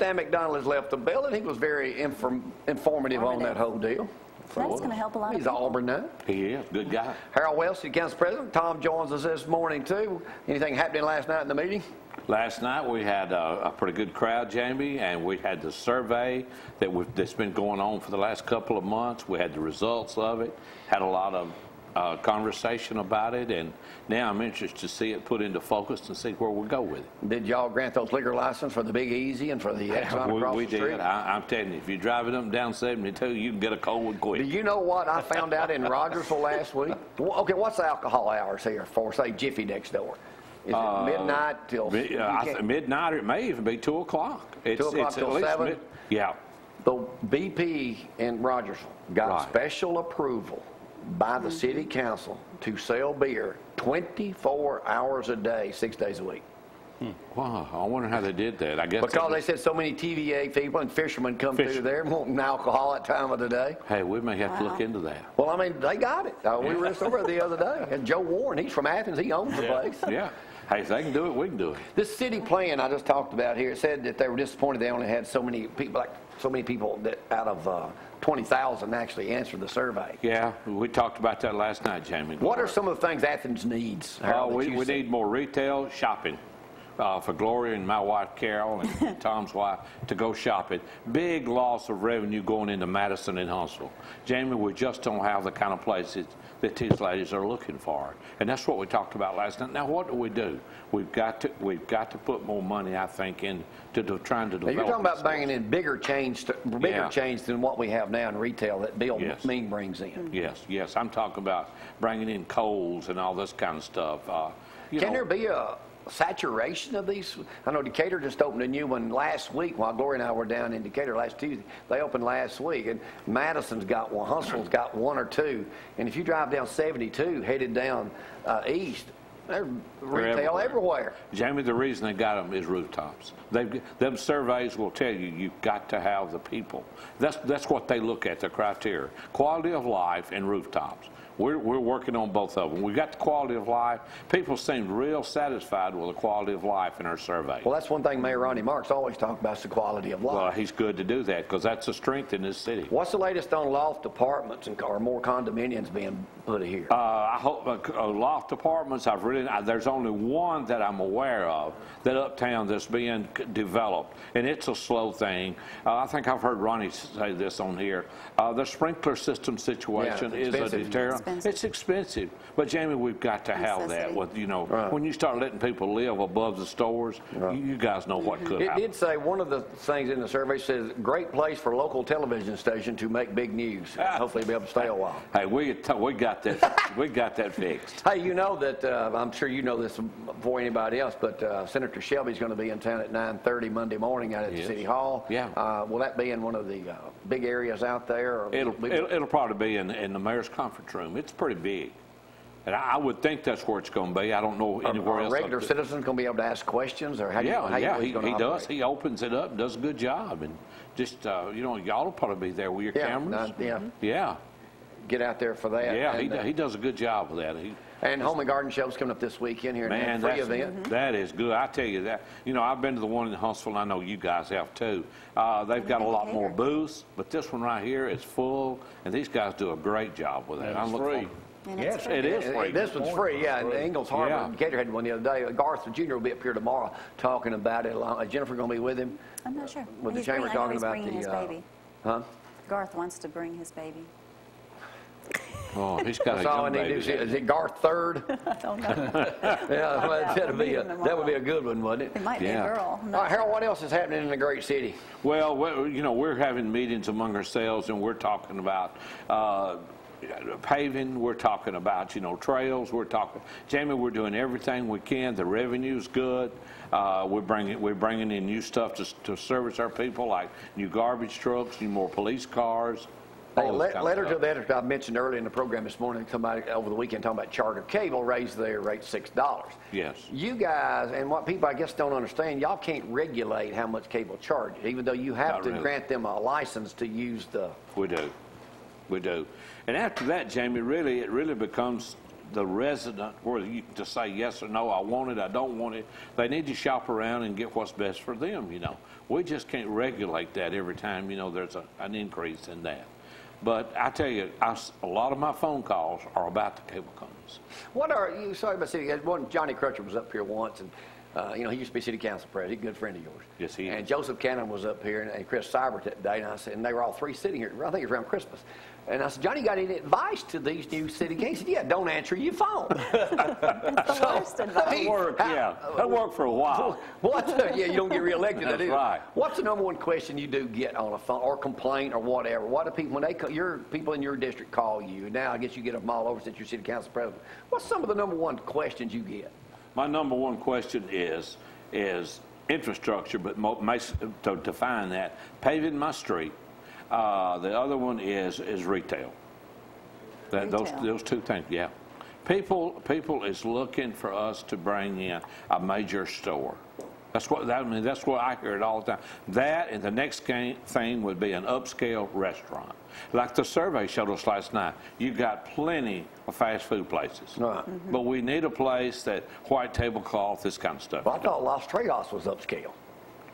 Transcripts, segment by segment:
Stan McDonald has left the building. He was very informative on that whole deal. That's going to help a lot of people. He's Auburn now. He is. Good guy. Harold Wells, City Council President. Tom joins us this morning, too. Anything happening last night in the meeting? Last night we had a pretty good crowd, Jamie, and we had the survey that's been going on for the last couple of months. We had the results of it, had a lot of conversation about it, and now I'm interested to see it put into focus and see where we go with it. Did y'all grant those liquor license for the Big Easy and for the Exxon across the street? We did. I'm telling you, if you're driving up and down 72, you can get a cold one quick. Do you know what I found out in Rogersville last week? Okay, what's the alcohol hours here for, say, Jiffy next door? Is it midnight till... midnight, or it may even be 2 o'clock. 2 o'clock till 7? Yeah. The BP in Rogersville got special approval by the city council to sell beer 24 hours a day, 6 days a week. Wow, I wonder how they did that. I guess because they said so many TVA people and fishermen come through there wanting alcohol at time of the day. Hey, we may have to look into that. Well, I mean, they got it. We were just over the other day. And Joe Warren, he's from Athens. He owns the place. Yeah. Hey, if they can do it, we can do it. This city plan I just talked about here, it said that they were disappointed they only had so many people, that out of 20,000 actually answered the survey. Yeah, we talked about that last night, Jamie. What are some of the things Athens needs? We need more retail shopping. For Gloria and my wife Carol and Tom's wife to go shopping. Big loss of revenue going into Madison and Huntsville. Jamie, we just don't have the kind of places that these ladies are looking for, and that's what we talked about last night. Now, what do? We've got to put more money, I think, into trying to develop. Now, you're talking about bringing in bigger change than what we have now in retail that Bill Mean brings in. Yes. I'm talking about bringing in Kohl's and all this kind of stuff. Can there be a saturation of these? I know Decatur just opened a new one last week while Gloria and I were down in Decatur last Tuesday. They opened last week, and Madison's got one, Huntsville's got one or two, and if you drive down 72 headed down east, there's retail everywhere. Jamie, the reason they got them is rooftops. Them surveys will tell you you've got to have the people. That's what they look at, the criteria. Quality of life and rooftops. We're working on both of them. We've got the quality of life. People seem real satisfied with the quality of life in our survey. Well, that's one thing Mayor Ronnie Marks always talked about, is the quality of life. Well, he's good to do that because that's a strength in this city. What's the latest on loft apartments or more condominiums being put here? I hope loft apartments, there's only one that I'm aware of that uptown that's being developed, and it's a slow thing. I think I've heard Ronnie say this on here. The sprinkler system situation is a deterrent. It's expensive, but Jamie, we've got to have that. With when you start letting people live above the stores, you guys know what could happen. It did say one of the things in the survey says great place for local television station to make big news. Hopefully, be able to stay a while. Hey, we got that. We got that fixed. Hey, you know that I'm sure you know this before anybody else, but Senator Shelby's going to be in town at 9:30 Monday morning out at the City Hall. Yeah. Will that be in one of the big areas out there? Or it'll probably be in the mayor's conference room. It's pretty big. And I would think that's where it's going to be. I don't know anywhere else. Are regular citizens going to be able to ask questions? Or how he does. He opens it up and does a good job. And just, y'all will probably be there with your cameras. Yeah. Get out there for that. Yeah, he does a good job with that. And Home and Garden Show's coming up this weekend here. Man, free event. That is good. I tell you that. I've been to the one in Huntsville, and I know you guys have too. They've got a lot more booths, but this one right here is full, and these guys do a great job with it. It's free. Yes, it is free. This one's free, and Ingalls Harbor, Decatur had one the other day. Garth Jr. will be up here tomorrow talking about it. Jennifer going to be with him? I'm not sure. With the chamber talking about his baby. Huh? Garth wants to bring his baby. Oh, he's got a young baby. Is it Garth third? I don't know. That would be a good one, wouldn't it? It might be a girl. All right, Harold, what else is happening in the great city? Well, we're having meetings among ourselves, and we're talking about paving. We're talking about trails. Jamie, we're doing everything we can. The revenue's good. We're bringing in new stuff to service our people, like new garbage trucks, new more police cars. Hey, letter to the editor I mentioned earlier in the program this morning, somebody over the weekend talking about Charter Cable raised their rate $6. Yes. You guys, and what people I guess don't understand, y'all can't regulate how much cable charges, even though you have to grant them a license to use the... We do. And after that, Jamie, it really becomes the resident, where you can just say yes or no, I want it, I don't want it. They need to shop around and get what's best for them, you know. We just can't regulate that every time, you know, there's an increase in that. But I tell you, a lot of my phone calls are about the cable companies. What are you, sorry about city, one, Johnny Crutcher was up here once, and you know, he used to be city council president. He's a good friend of yours. Yes, he is. And Joseph Cannon was up here, and Chris Seibert that day, and I said, and they were all three sitting here. I think it was around Christmas. And I said, Johnny, got any advice to these new city councils? He said, yeah, don't answer your phone. That's the worst advice. That worked for a while. Yeah, you don't get reelected. That's right. What's the number one question you do get on a phone, or complaint, or whatever? What do people, when they your people in your district call you? Now I guess you get them all over since you're city council president. What's some of the number one questions you get? My number one question is infrastructure, but to define that, paving my street. The other one is retail. Those two things, yeah. People is looking for us to bring in a major store. That's what I hear it all the time. That and the next thing would be an upscale restaurant. Like the survey showed us last night, you got plenty of fast food places. Right. But we need a place that white tablecloth, this kind of stuff. Well, I thought Los Trejos was upscale.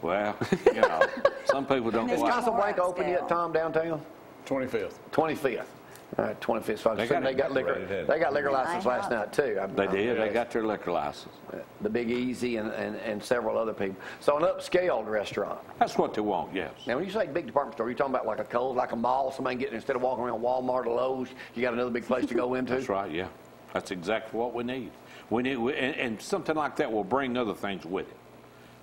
Well, you know, some people don't Is like it. Casablanca open yet, Tom, downtown? 25th. 25th. All right, 25th. So they got liquor license last night too. They did. They got their liquor license. The Big Easy and several other people. So an upscaled restaurant. That's what they want. Yes. Now, when you say big department store, you're talking about like a Kohl's, like a mall. Somebody getting, instead of walking around Walmart or Lowe's, you got another big place to go into. That's right. Yeah. That's exactly what we need. And something like that will bring other things with it.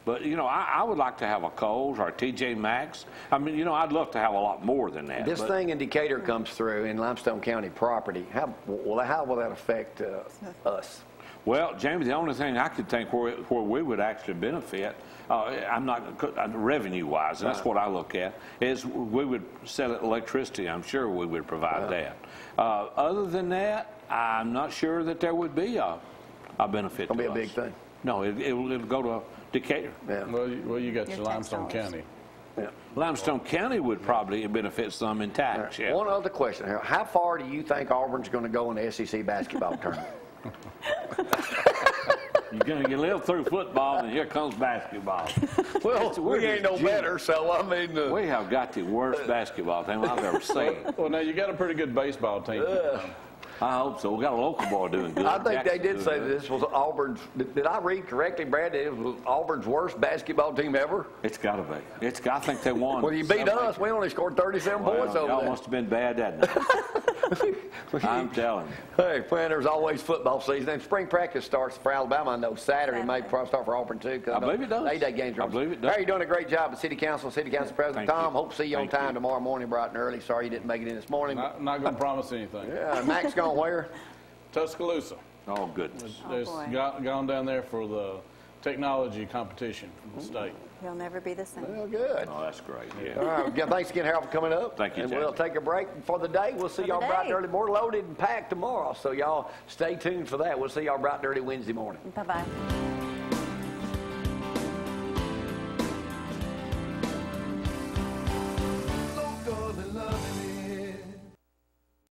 But, you know, I would like to have a Kohl's or a TJ Maxx. I mean, you know, I'd love to have a lot more than that. This thing in Decatur comes through in Limestone County property. How will that affect us? Well, Jamie, the only thing I could think where we would actually benefit, revenue-wise, and that's what I look at, is we would sell electricity. I'm sure we would provide that. Other than that, I'm not sure that there would be a benefit to us. It'll be a big thing. No, it'll go to Decatur. Yeah. Well, you got your Limestone County. Yeah. Limestone County would probably benefit some in tax. Right. Yeah. One other question here. How far do you think Auburn's going to go in the SEC basketball tournament? You live through football, and here comes basketball. Well, we ain't no better, so I mean... we have got the worst basketball team I've ever seen. Well, now, you got a pretty good baseball team. I hope so. We got a local boy doing good. I think they did say that this was Auburn's. Did I read correctly, Brad? That it was Auburn's worst basketball team ever. It's got to be. I think they won. Well, you beat us. We only scored 37 points over y'all there. must have been bad that night. I'm telling you. Hey, man, there's always football season. And spring practice starts for Alabama, I know, Saturday. May probably start for Auburn, too. I believe it does. 8-day games. I believe it does. Hey, you're doing a great job at City Council President. Thank Tom, you. hope to see you on time tomorrow morning, bright and early. Sorry you didn't make it in this morning. Not going to promise anything. Yeah, Max going where? Tuscaloosa. Oh, goodness. Gone down there for the technology competition from the state. He'll never be the same. Well, good. Oh, that's great. Yeah. All right. Again, thanks again, Harold, for coming up. Thank you, And Jackie. we'll take a break for the day. We'll see y'all bright and early. More loaded and packed tomorrow. So y'all stay tuned for that. We'll see y'all bright and early Wednesday morning. Bye-bye.